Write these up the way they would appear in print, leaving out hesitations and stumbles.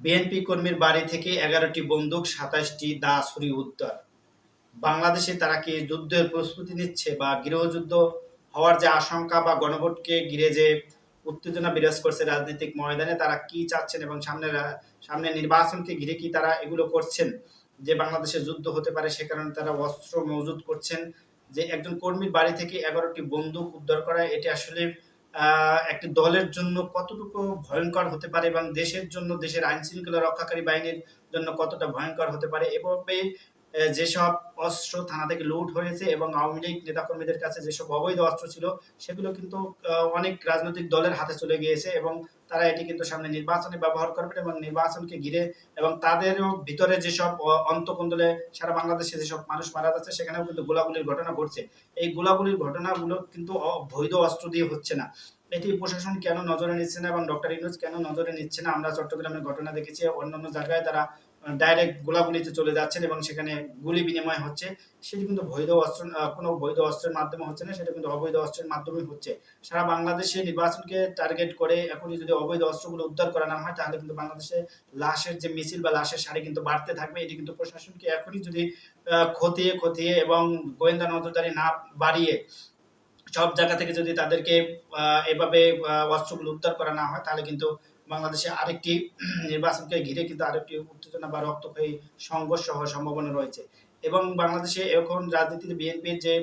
BNP কর্মীর বাড়ি থেকে ১১টি বন্দুক, ২৭টি দা ছুরি উদ্ধার। বাংলাদেশে তারা কি যুদ্ধের প্রস্তুতি নিচ্ছে বা গৃহযুদ্ধ হওয়ার যে আশঙ্কা বা গণভোটকে ঘিরে যে উত্তেজনা বিরাজ করছে রাজনৈতিক ময়দানে, তারা কি চাচ্ছেন এবং সামনে নির্বাচনকে ঘিরে কি তারা এগুলো করছেন যে বাংলাদেশে যুদ্ধ হতে পারে, সে কারণে তারা অস্ত্র মজুত করছেন। যে একজন কর্মীর বাড়ি থেকে ১১টি বন্দুক উদ্ধার করা, এটি আসলে একটি দলের জন্য কতটুকু ভয়ঙ্কর হতে পারে এবং দেশের জন্য, দেশের আইন শৃঙ্খলা রক্ষাকারী বাহিনীর জন্য কতটা ভয়ঙ্কর হতে পারে। এভাবে যেসব অস্ত্র থানা থেকে লুট হয়েছে এবং আওয়ামী লীগ নেতাকর্মীদের কাছে যেসব অবৈধ অস্ত্র ছিল, সেগুলো কিন্তু অনেক রাজনৈতিক দলের হাতে চলে গিয়েছে এবং তারা এটি কিন্তু সামনে নির্বাচনে ব্যবহার করবেন এবং নির্বাচনকে ঘিরে এবং তাদেরও ভিতরে যেসব অন্তঃকন্দলে সারা বাংলাদেশে যেসব মানুষ মারা যাচ্ছে, সেখানেও কিন্তু গোলাগুলির ঘটনা ঘটছে। এই গোলাগুলির ঘটনাগুলো কিন্তু বৈধ অস্ত্র দিয়ে হচ্ছে না। এটি প্রশাসন কেন নজরে নিচ্ছে না এবং ডক্টর ইউনূস কেন নজরে নিচ্ছে না? আমরা চট্টগ্রামের ঘটনা দেখেছি, অন্যান্য জায়গায় তারা ডাইরেক্ট গোলাগুলিতে চলে যাচ্ছেন এবং সেখানে গুলি বিনিময় হচ্ছে। সেটি কিন্তু বৈধ অস্ত্র, কোনো বৈধ অস্ত্রের মাধ্যমে হচ্ছে না, সেটা কিন্তু অবৈধ অস্ত্রের মাধ্যমেই হচ্ছে। সারা বাংলাদেশে নির্বাচনকে টার্গেট করে এখনই যদি অবৈধ অস্ত্রগুলো উদ্ধার করা না হয়, তাহলে কিন্তু বাংলাদেশে লাশের যে মিছিল বা লাশের সারি কিন্তু বাড়তে থাকবে। এটি কিন্তু প্রশাসনকে এখনই যদি খতিয়ে এবং গোয়েন্দা নজরদারি না বাড়িয়ে সব জায়গা থেকে যদি তাদেরকে এভাবে অস্ত্রগুলো উদ্ধার করা না হয়, তাহলে কিন্তু বাংলাদেশে আরেকটি নির্বাচনকে ঘিরে কিন্তু আরেকটি উত্তেজনা বা রক্তক্ষয়ী সংঘর্ষ হওয়ার সম্ভাবনা রয়েছে। এবং বাংলাদেশে এখন রাজনীতিতে বিএনপির যে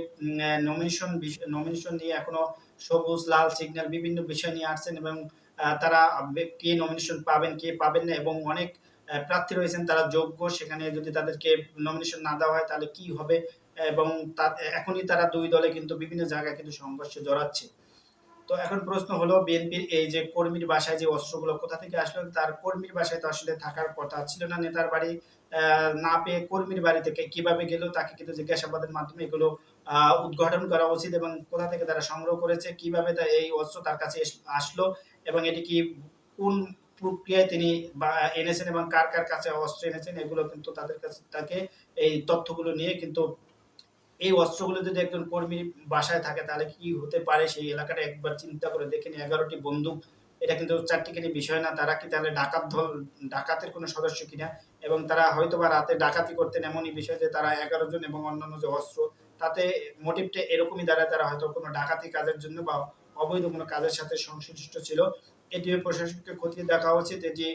নমিনেশন নিয়ে এখনো সবুজ লাল সিগন্যাল বিভিন্ন বিষয় নিয়ে আসছেন এবং তারা কে নমিনেশন পাবেন কে পাবেন না এবং অনেক প্রার্থী রয়েছেন তারা যোগ্য, সেখানে যদি তাদেরকে নমিনেশন না দেওয়া হয় তাহলে কি হবে এবং এখনই তারা দুই দলে কিন্তু বিভিন্ন জায়গায় কিন্তু সংঘর্ষে জড়াচ্ছে। তো এখন প্রশ্ন হলো, বিএনপির এই যে কর্মীর বাসায় যে অস্ত্রগুলো কোথা থেকে আসলো? তার কর্মীর বাসায় তো আসলে থাকার কথা ছিল না, নেতার বাড়ি না পেয়ে কর্মীর বাড়ি থেকে কিভাবে গেল, তাকে কিন্তু জিজ্ঞাসাবাদের মাধ্যমে এগুলো উদ্ঘাটন করা উচিত এবং কোথা থেকে তারা সংগ্রহ করেছে, কিভাবে এই অস্ত্র তার কাছে আসলো এবং এটি কি কোন প্রক্রিয়ায় তিনি বা এনেছেন এবং কার কাছে অস্ত্র এনেছেন, এগুলো কিন্তু তাদের কাছে তাকে এই তথ্যগুলো নিয়ে কিন্তু এই অস্ত্রগুলো যদি একজন কর্মীর বাসায় থাকে তাহলে কি হতে পারে সেই এলাকাটা একবার চিন্তা করে দেখেন। ১১টি বন্দুক, এটা কিন্তু চারটিখানি বিষয় না। তারা কি তাহলে ডাকাতের কোনো সদস্য কিনা এবং তারা হয়তোবা রাতে ডাকাতি করতেন, এমনই বিষয় যে তারা ১১ জন এবং অন্যান্য যে অস্ত্র, তাতে মোটিভটা এরকমই দাঁড়ায় তারা হয়তো কোনো ডাকাতি কাজের জন্য বা অবৈধ কোনো কাজের সাথে সংশ্লিষ্ট ছিল। এটিও প্রশাসনকে খতিয়ে দেখা উচিত। এটি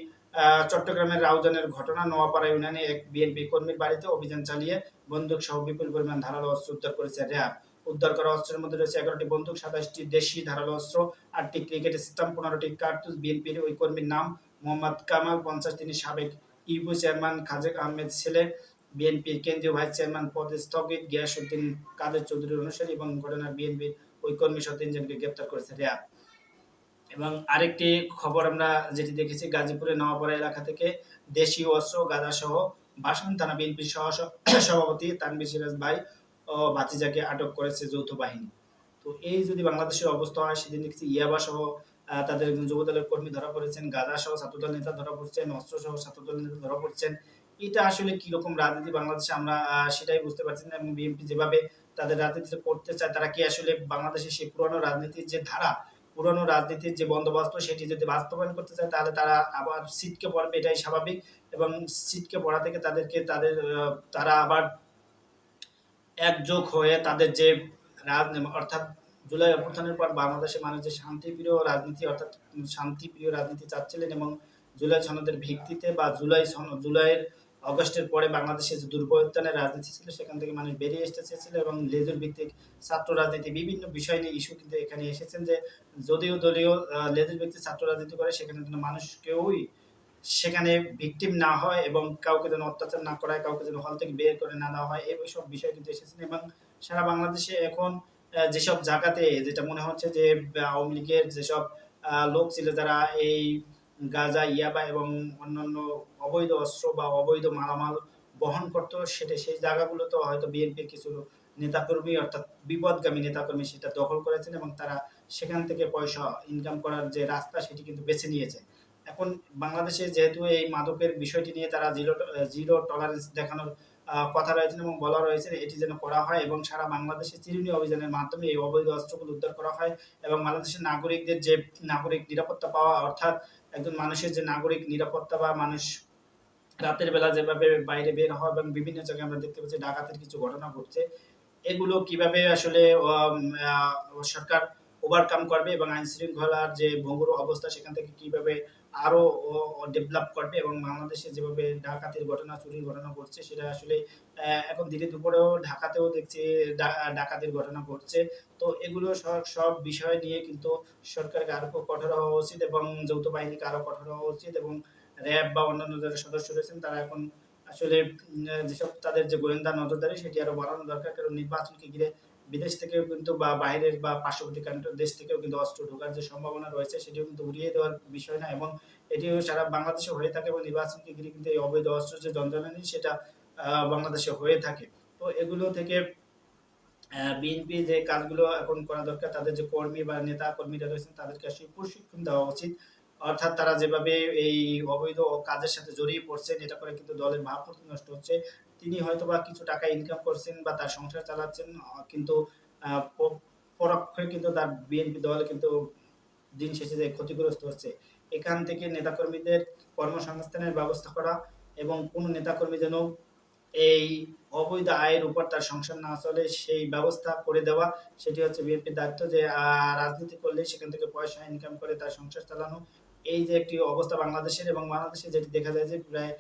চট্টগ্রামের রাউজানের ঘটনা, নোয়াপাড়া ইউনিয়নে এক বিএনপি কর্মীর বাড়িতে অভিযান চালিয়ে বন্দুক সহ বিপুল পরিমাণ ধারালো অস্ত্র উদ্ধার করেছে র‍্যাব। উদ্ধার করা অস্ত্রের মধ্যে রয়েছে ১১টি বন্দুক, ২৭টি দেশি ধারালো অস্ত্র, ৮টি ক্রিকেট স্টাম্প, ১৫টি কার্তুজ। বিএনপির ওই কর্মীর নাম মোহাম্মদ কামাল ৫০, তিনি সাবেক ইউপি চেয়ারম্যান খালেক আহমেদ ছেলে, বিএনপির কেন্দ্রীয় ভাইস চেয়ারম্যান পদে স্থগিত গিয়াসউদ্দিন কাদের চৌধুরীর অনুসারী এবং ঘটনার বিএনপির ওই কর্মী সহ ৩ জনকে গ্রেপ্তার করেছে র‍্যাব। এবং আরেকটি খবর আমরা যেটি দেখেছি, গাজীপুরের নওয়াপাড়া এলাকা থেকে দেশীয় অস্ত্র, গাঁজাসহ ভাসান থানা বিএনপির সভাপতি তানভীর সিরাজ ভাই ও ভাতিজাকে আটক করেছে যৌথ বাহিনী। তো এই যদি বাংলাদেশের অবস্থা হয়, সেদিন দেখছি ইয়াবা সহ তাদের যুবদলের কর্মী ধরা পড়েছেন, গাঁজা সহ ছাত্রদল নেতা ধরা পড়ছেন, অস্ত্র সহ ছাত্রদল নেতা ধরা পড়ছেন। এটা আসলে কিরকম রাজনীতি বাংলাদেশে, আমরা সেটাই বুঝতে পারছি না। এবং বিএনপি যেভাবে তাদের রাজনীতি করতে চায়, তারা কি আসলে বাংলাদেশের সেই পুরনো রাজনীতির যে ধারা, পুরনো রাজনীতির যে বন্দোবস্ত, সেটি যদি বাস্তবায়ন করতে চায় তাহলে তারা আবার ছিটকে পড়বে, এটাই স্বাভাবিক। এবং ছিটকে পড়া থেকে তারা আবার একযোগ হয়ে তাদের যে অর্থাৎ জুলাই অভ্যুত্থানের পর বাংলাদেশের মানুষ যে শান্তিপ্রিয় রাজনীতি, অর্থাৎ শান্তিপ্রিয় রাজনীতি চাচ্ছিলেন এবং জুলাই সনদের ভিত্তিতে বা জুলাইয়ের অগস্টের পরে বাংলাদেশে যে দুর্বৃত্তায়নের রাজনীতি ছিল, সেখান থেকে মানুষ বেরিয়ে আসতে চেয়েছিল এবং লেজুর ভিত্তিক ছাত্র রাজনীতি, বিভিন্ন বিষয় নিয়ে ইস্যু কিন্তু এখানে এসেছেন যে যদিও দলীয় লেজুর ভিত্তিক ছাত্র রাজনীতি করে, সেখানে যেন মানুষ কেউই সেখানে ভিকটিম না হয় এবং কাউকে যেন অত্যাচার না করা হয়, কাউকে যেন হল থেকে বের করে না দেওয়া হয়, এইসব বিষয় কিন্তু এসেছেন। এবং সারা বাংলাদেশে এখন যেসব জায়গাতে যেটা মনে হচ্ছে যে আওয়ামী লীগের যেসব লোক ছিল যারা এই গাঁজা, ইয়াবা এবং অন্যান্য অবৈধ অস্ত্র বা অবৈধ মালামাল বহন করত, সেই জায়গাগুলোতে হয়তো বিএনপির কিছু নেতাকর্মী, অর্থাৎ বিপদগামী নেতাকর্মী সেটা দখল করেছেন এবং তারা সেখান থেকে পয়সা ইনকাম করার যে রাস্তা, সেটি কিন্তু বেছে নিয়েছে। এখন বাংলাদেশে যেহেতু এই মাদকের বিষয়টি নিয়ে তারা জিরো টলারেন্স দেখানোর কথা রয়েছেন এবং বলা রয়েছে এটি যেন করা হয় এবং সারা বাংলাদেশে চিরুনি অভিযানের মাধ্যমে এই অবৈধ অস্ত্রগুলো উদ্ধার করা হয় এবং বাংলাদেশের নাগরিকদের যে নাগরিক নিরাপত্তা পাওয়া, অর্থাৎ একজন মানুষের যে নাগরিক নিরাপত্তা বা মানুষ রাতের বেলা যেভাবে বাইরে বের হওয়া এবং বিভিন্ন জায়গায় আমরা দেখতে পাচ্ছি ডাকাতির কিছু ঘটনা ঘটছে। এগুলো কিভাবে আসলে অম আ সরকার ওভারকাম করবে এবং আইনশৃঙ্খলার যে ভঙ্গুর অবস্থা সেখান থেকে কিভাবে আরো ডেভেলপ করবে এবং বাংলাদেশে যেভাবে ডাকাতির ঘটনা, চুরির ঘটনা ঘটছে সেটা আসলে এখন দিনে দুপুরেও ঢাকাতেও দেখছি ডা ডাকাতির ঘটনা ঘটছে। তো এগুলো সব বিষয় নিয়ে কিন্তু সরকারকে আরো কঠোর হওয়া উচিত এবং যৌথ বাহিনীকে আরো কঠোর হওয়া উচিত এবং র‍্যাব বা অন্যান্য যারা সদস্য রয়েছেন তারা এখন আসলে যেসব তাদের যে গোয়েন্দা নজরদারি সেটি আরো বাড়ানো দরকার। কারণ নির্বাচনকে ঘিরে বিদেশ থেকেও কিন্তু বা বাইরের বা পার্শ্ববর্তী দেশ থেকেও কিন্তু অস্ত্র ঢোকার যে সম্ভাবনা রয়েছে সেটিও কিন্তু উড়িয়ে দেওয়ার বিষয় না এবং এটিও সারা বাংলাদেশে হয়ে থাকে এবং নির্বাচনকে ঘিরে কিন্তু এই অবৈধ অস্ত্র যে জঞ্জালনি সেটা বাংলাদেশে হয়ে থাকে। তো এগুলো থেকে বিএনপি যে কাজগুলো এখন করা দরকার তাদের যে কর্মী বা নেতা কর্মীরা রয়েছেন তাদেরকে আসলে প্রশিক্ষণ দেওয়া উচিত। অর্থাৎ তারা যেভাবে এই অবৈধ কাজের সাথে জড়িয়ে পড়ছেন এটা করে কিন্তু দলের ভাবমূর্তি নষ্ট হচ্ছে। তিনি হয়তোবা কিছু টাকা ইনকাম করছেন বা তার সংসার চালাচ্ছেন কিন্তু আ প পরোক্ষে কিন্তু তার বিএনপি দল কিন্তু দিন শেষে যে ক্ষতিগ্রস্ত হচ্ছে। এখান থেকে নেতাকর্মীদের কর্মসংস্থানের ব্যবস্থা করা এবং কোন নেতাকর্মী যেন এই অবৈধ আয়ের উপর তার সংসার না চলে সেই ব্যবস্থা করে দেওয়া। সেটি হচ্ছে বিএনপির দায়িত্ব যে রাজনীতি করলে সেখান থেকে পয়সা ইনকাম করে তার সংসার চালানো। এই যে একটি অবস্থা বাংলাদেশের এবং বাংলাদেশে যেটি দেখা যায় যে প্রায়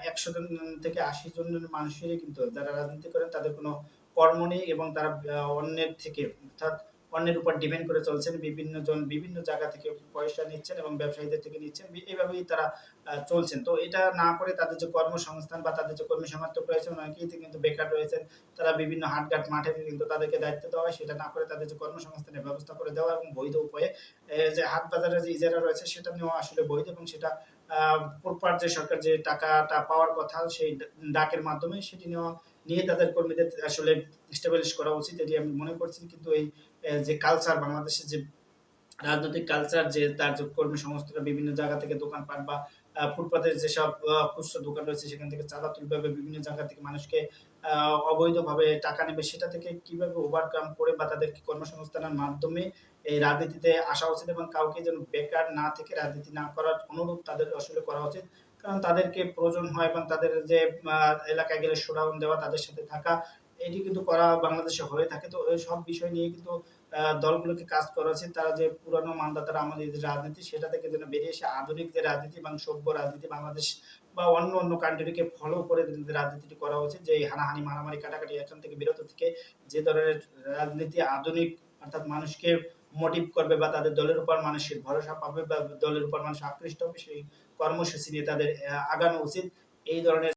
১০০ জন থেকে ৮০ জন মানুষেরই কিন্তু যারা রাজনীতি করেন তাদের কোনো কর্ম নেই এবং তারা অন্যের থেকে অর্থাৎ অন্যের উপর ডিপেন্ড করে চলছেন। বিভিন্ন জন বিভিন্ন জায়গা থেকে পয়সা নিচ্ছেন এবং ব্যবসায়ীদের থেকে নিচ্ছেন। এভাবেই তারা চলছেন। তো এটা না করে তাদের যে কর্মসংস্থান বা তাদের যে কর্মী সমর্থক রয়েছেন অনেকেই কিন্তু বেকার রয়েছেন। তারা বিভিন্ন হাটঘাট মাঠে কিন্তু তাদেরকে দায়িত্ব দেওয়া হয়। সেটা না করে তাদের যে কর্মসংস্থানের ব্যবস্থা করে দেওয়া এবং বৈধ উপায়ে যে হাট বাজারের যে ইজারা রয়েছে সেটা নেওয়া আসলে বৈধ এবং সেটা আ প্রপার যে সরকার যে টাকাটা পাওয়ার কথা সেই ডাকের মাধ্যমে সেটি নিয়ে তাদের কর্মীদের আসলে এস্টাবলিশ করা উচিত। এটি আমি মনে করছি। কিন্তু এই যে কালচার বাংলাদেশের যে রাজনৈতিক কালচার যে তার যে কর্মসংস্থানটা বিভিন্ন জায়গা থেকে দোকানপাট বা ফুটপাতের যেসব খুচরা দোকান রয়েছে সেখান থেকে চাঁদা তুলবে বা বিভিন্ন জায়গা থেকে মানুষকে আ অবৈধভাবে টাকা নেবে সেটা থেকে কিভাবে ওভারকাম করে বা তাদেরকে কর্মসংস্থানের মাধ্যমে এই রাজনীতিতে আসা উচিত এবং কাউকে যেন বেকার না থেকে রাজনীতি না করার অনুরোধ তাদের আসলে করা উচিত। কারণ তাদেরকে প্রয়োজন হয় এবং তাদের যে আ এলাকায় গেলে শোডাউন দেওয়া, তাদের সাথে থাকা এটি কিন্তু করা বাংলাদেশে হয়ে থাকে। তো এইসব বিষয় নিয়ে কিন্তু দলগুলোকে কাজ করা উচিত। তারা যে পুরানো মানদাতার আমলের যে রাজনীতি সেটা থেকে যেন বেরিয়ে এসে আধুনিক যে রাজনীতি এবং সভ্য রাজনীতি বাংলাদেশ বা অন্য কান্ট্রিকে ফলো করে রাজনীতিটি করা উচিত। যে এই হানাহানি, মারামারি, কাটাকাটি এখান থেকে বিরত থেকে যে ধরনের রাজনীতি আধুনিক অর্থাৎ মানুষকে মোটিভ করবে বা তাদের দলের উপর মানুষের ভরসা পাবে বা দলের উপর মানুষ আকৃষ্ট হবে সেই কর্মসূচি নিয়ে তাদের আগানো উচিত। এই ধরনের